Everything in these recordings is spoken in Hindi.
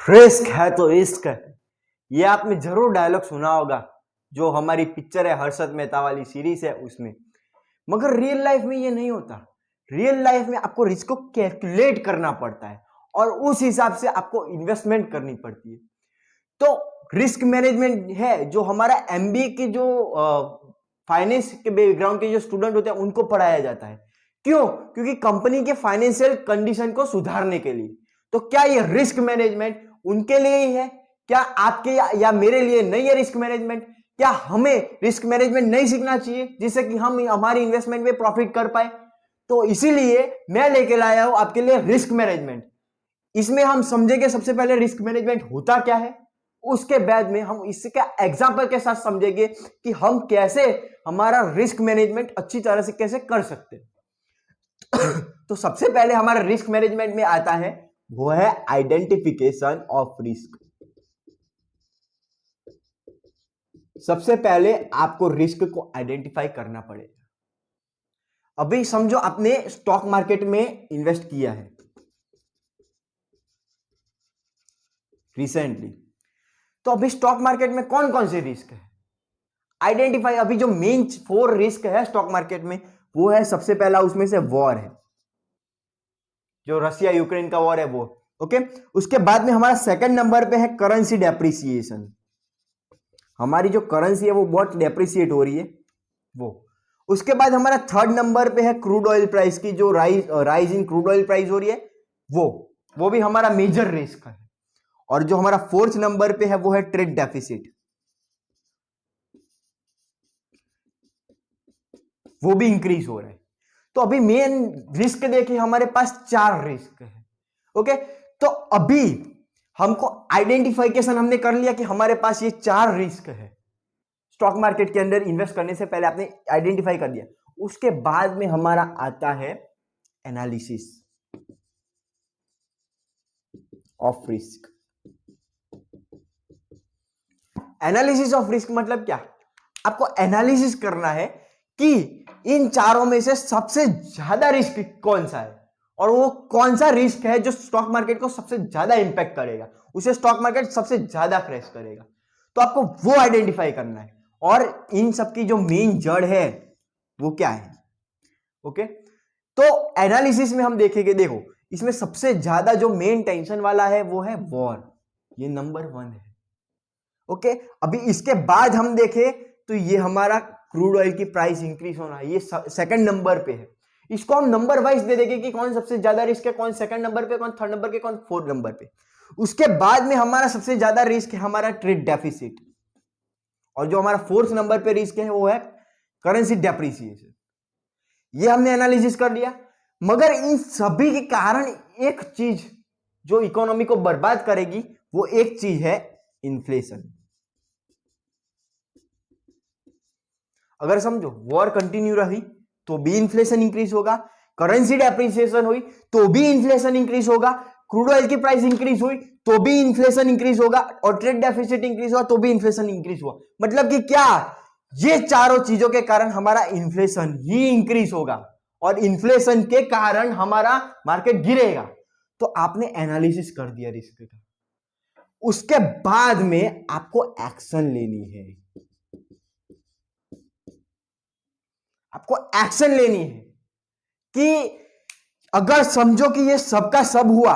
रिस्क है तो इश्क है। ये आपने जरूर डायलॉग सुना होगा, जो हमारी पिक्चर है हर्षद मेहता वाली सीरीज है उसमें। मगर रियल लाइफ में ये नहीं होता। रियल लाइफ में आपको रिस्क को कैलकुलेट करना पड़ता है और उस हिसाब से आपको इन्वेस्टमेंट करनी पड़ती है। तो रिस्क मैनेजमेंट है जो हमारा एमबीए के जो फाइनेंस के बैकग्राउंड के जो स्टूडेंट होते हैं उनको पढ़ाया जाता है। क्यों? क्योंकि कंपनी के फाइनेंशियल कंडीशन को सुधारने के लिए। तो क्या ये रिस्क मैनेजमेंट उनके लिए ही है? क्या आपके या मेरे लिए नहीं है रिस्क मैनेजमेंट? क्या हमें रिस्क मैनेजमेंट नहीं सीखना चाहिए जिससे कि हम हमारी इन्वेस्टमेंट में प्रॉफिट कर पाए? तो इसीलिए मैं लेके लाया हूं आपके लिए रिस्क मैनेजमेंट। इसमें हम समझेंगे सबसे पहले रिस्क मैनेजमेंट होता क्या है, उसके बाद में हम इसके एग्जांपल के साथ समझेंगे कि हम कैसे हमारा रिस्क मैनेजमेंट अच्छी तरह से कैसे कर सकते हैं। तो सबसे पहले हमारा रिस्क मैनेजमेंट में आता है वो है आइडेंटिफिकेशन ऑफ रिस्क। सबसे पहले आपको रिस्क को आइडेंटिफाई करना पड़ेगा। अभी समझो आपने स्टॉक मार्केट में इन्वेस्ट किया है रिसेंटली, तो अभी स्टॉक मार्केट में कौन कौन से रिस्क है आइडेंटिफाई। अभी जो मेन 4 रिस्क है स्टॉक मार्केट में वो है, सबसे पहला उसमें से वॉर है, जो रशिया यूक्रेन का वॉर है वो। ओके, उसके बाद में हमारा सेकंड नंबर पे है करेंसी डेप्रिसिएशन। हमारी जो करेंसी है वो बहुत डेप्रिसिएट हो रही है वो। उसके बाद हमारा थर्ड नंबर पे है क्रूड ऑयल प्राइस की जो rise in crude oil price हो रही है वो भी हमारा मेजर रिस्क है। और जो हमारा फोर्थ नंबर पे है वो है ट्रेड डेफिसिट, वो भी इंक्रीज हो रहा है। तो अभी मेन रिस्क देखिए हमारे पास 4 रिस्क है। ओके, तो अभी हमको आइडेंटिफिकेशन हमने कर लिया कि हमारे पास ये 4 रिस्क है। स्टॉक मार्केट के अंदर इन्वेस्ट करने से पहले आपने आइडेंटिफाई कर दिया। उसके बाद में हमारा आता है analysis of risk. Analysis of risk मतलब क्या? आपको एनालिसिस करना है कि इन चारों में से सबसे ज्यादा रिस्क कौन सा है और वो कौन सा रिस्क है जो स्टॉक मार्केट को सबसे ज्यादा इंपैक्ट करेगा, उसे स्टॉक मार्केट सबसे ज्यादा क्रैश करेगा। तो आपको वो आइडेंटिफाई करना है और इन सबकी जो मेन जड़ है वो क्या है। ओके, तो एनालिसिस में हम देखेंगे, देखो इसमें सबसे ज्यादा जो मेन टेंशन वाला है वो है वॉर, ये नंबर 1 है। ओके, अभी इसके बाद हम देखें तो ये हमारा क्रूड ऑयल की प्राइस इंक्रीज होना, ये सेकंड नंबर पे है। इसको हम नंबर वाइज दे देंगे कि कौन सबसे ज्यादा रिस्क है, कौन सेकंड नंबर पे, कौन थर्ड नंबर पे, कौन फोर्थ नंबर पे। उसके बाद में हमारा सबसे ज्यादा रिस्क है हमारा ट्रेड डेफिसिट, और जो हमारा फोर्थ नंबर पे रिस्क है वो है करेंसी डेप्रिसिएशन। ये हमने एनालिसिस कर लिया। मगर इन सभी के कारण एक चीज जो इकोनॉमी को बर्बाद करेगी वो एक चीज है इन्फ्लेशन। अगर समझो वॉर कंटिन्यू रही तो भी इन्फ्लेशन इंक्रीज होगा, करेंसी डेप्रिसिएशन हुई तो भी इन्फ्लेशन इंक्रीज होगा, क्रूड ऑयल की प्राइस इंक्रीज हुई तो भी इन्फ्लेशन इंक्रीज होगा, और ट्रेड डेफिसिट इंक्रीज हुआ तो भी इन्फ्लेशन इंक्रीज हुआ। मतलब कि क्या, ये चारों चीजों के कारण हमारा इन्फ्लेशन ही इंक्रीज होगा और इन्फ्लेशन के कारण हमारा मार्केट गिरेगा। तो आपने एनालिसिस कर दिया रिस्क का, उसके बाद में आपको एक्शन लेनी है। आपको एक्शन लेनी है कि अगर समझो कि ये सबका सब हुआ,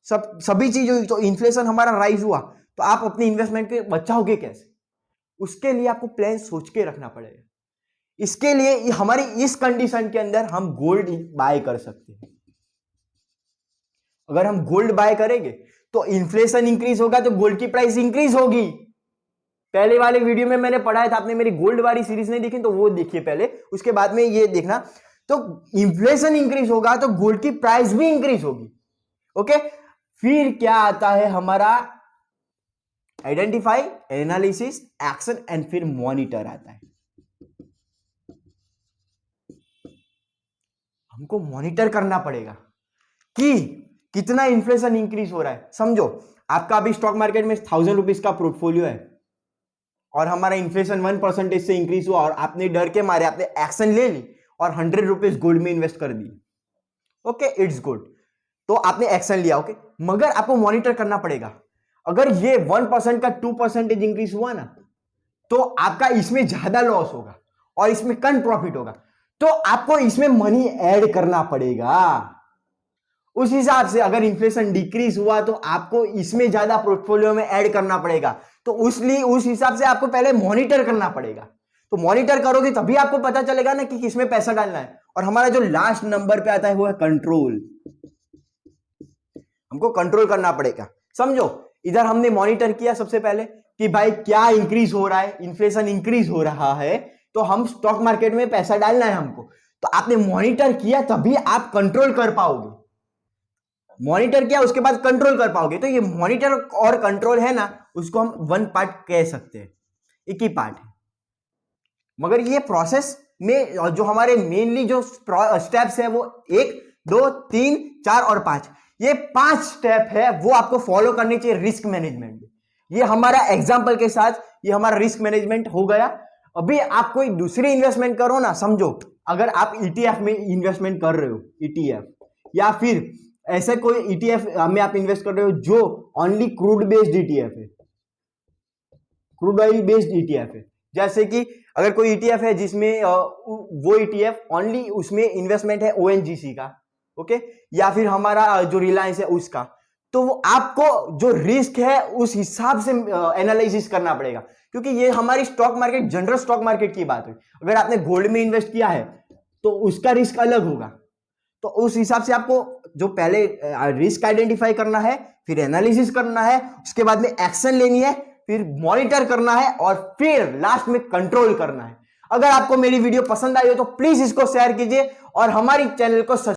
सभी चीज हुई, तो इन्फ्लेशन हमारा राइज हुआ, तो आप अपनी इन्वेस्टमेंट के बचाओगे कैसे? उसके लिए आपको प्लान सोच के रखना पड़ेगा। इसके लिए हमारी इस कंडीशन के अंदर हम गोल्ड बाय कर सकते हैं। अगर हम गोल्ड बाय करेंगे तो इन्फ्लेशन इंक्रीज होगा तो गोल्ड की प्राइस इंक्रीज होगी। पहले वाले वीडियो में मैंने पढ़ाया था, आपने मेरी गोल्ड वाली सीरीज नहीं देखी तो वो देखिए पहले, उसके बाद में ये देखना। तो इन्फ्लेशन इंक्रीज होगा तो गोल्ड की प्राइस भी इंक्रीज होगी। ओके, फिर क्या आता है हमारा आइडेंटिफाई, एनालिसिस, एक्शन एंड फिर मॉनिटर आता है। हमको मॉनिटर करना पड़ेगा कि कितना इन्फ्लेशन इंक्रीज हो रहा है। समझो आपका अभी स्टॉक मार्केट में 1000 रुपीज का पोर्टफोलियो है और हमारा इन्फ्लेशन 1% से इंक्रीज हुआ और आपने डर के मारे आपने एक्शन ले ली और 100 रुपीज गोल्ड में इन्वेस्ट कर दी। ओके, इट्स गुड, तो आपने एक्शन लिया। ओके, मगर आपको मॉनिटर करना पड़ेगा। अगर ये 1% का 2% इंक्रीज हुआ ना, तो आपका इसमें ज्यादा लॉस होगा और इसमें कम प्रॉफिट होगा, तो आपको इसमें मनी ऐड करना पड़ेगा। उस हिसाब से अगर इन्फ्लेशन डिक्रीज हुआ तो आपको इसमें ज्यादा पोर्टफोलियो में ऐड करना पड़ेगा, तो उस हिसाब से आपको पहले मॉनिटर करना पड़ेगा। तो मॉनिटर करोगे तभी आपको पता चलेगा ना कि किसमें पैसा डालना है। और हमारा जो लास्ट नंबर पे आता है वो है कंट्रोल। हमको कंट्रोल करना पड़ेगा। समझो, इधर हमने मॉनिटर किया सबसे पहले कि भाई क्या इंक्रीज हो रहा है, इन्फ्लेशन इंक्रीज हो रहा है, तो हम स्टॉक मार्केट में पैसा डालना है हमको। तो आपने मॉनिटर किया तभी आप कंट्रोल कर पाओगे। मॉनिटर किया उसके बाद कंट्रोल कर पाओगे। तो ये मॉनिटर और कंट्रोल है ना, उसको हम वन पार्ट कह सकते हैं, एक ही पार्ट है। मगर ये प्रोसेस में जो हमारे मेनली जो स्टेप्स है वो 1, 2, 3, 4 और 5, ये 5 स्टेप है वो आपको फॉलो करनी चाहिए रिस्क मैनेजमेंट। ये हमारा एग्जांपल के साथ ये हमारा रिस्क मैनेजमेंट हो गया। अभी आप कोई दूसरी इन्वेस्टमेंट करो ना, समझो अगर आप ईटीएफ में इन्वेस्टमेंट कर रहे हो, ईटीएफ, या फिर ऐसे कोई ईटीएफ में आप इन्वेस्ट कर रहे हो जो ओनली क्रूड बेस्ड ईटीएफ है, क्रूड ऑयल बेस्ड ईटीएफ है। जैसे कि अगर कोई ईटीएफ है जिसमें वो ईटीएफ ओनली उसमें इन्वेस्टमेंट है ओएनजीसी का, ओके, या फिर हमारा जो रिलायंस है उसका, तो वो आपको जो रिस्क है उस हिसाब से एनालिसिस करना पड़ेगा। क्योंकि ये हमारी stock market, general stock market की बात है। अगर आपने गोल्ड में इन्वेस्ट किया है तो उसका रिस्क अलग होगा। तो उस हिसाब से आपको जो पहले रिस्क आइडेंटिफाई करना है, फिर एनालिसिस करना है, उसके बाद में एक्शन लेनी है, फिर मॉनिटर करना है और फिर लास्ट में कंट्रोल करना है। अगर आपको मेरी वीडियो पसंद आई हो तो प्लीज इसको शेयर कीजिए और हमारी चैनल को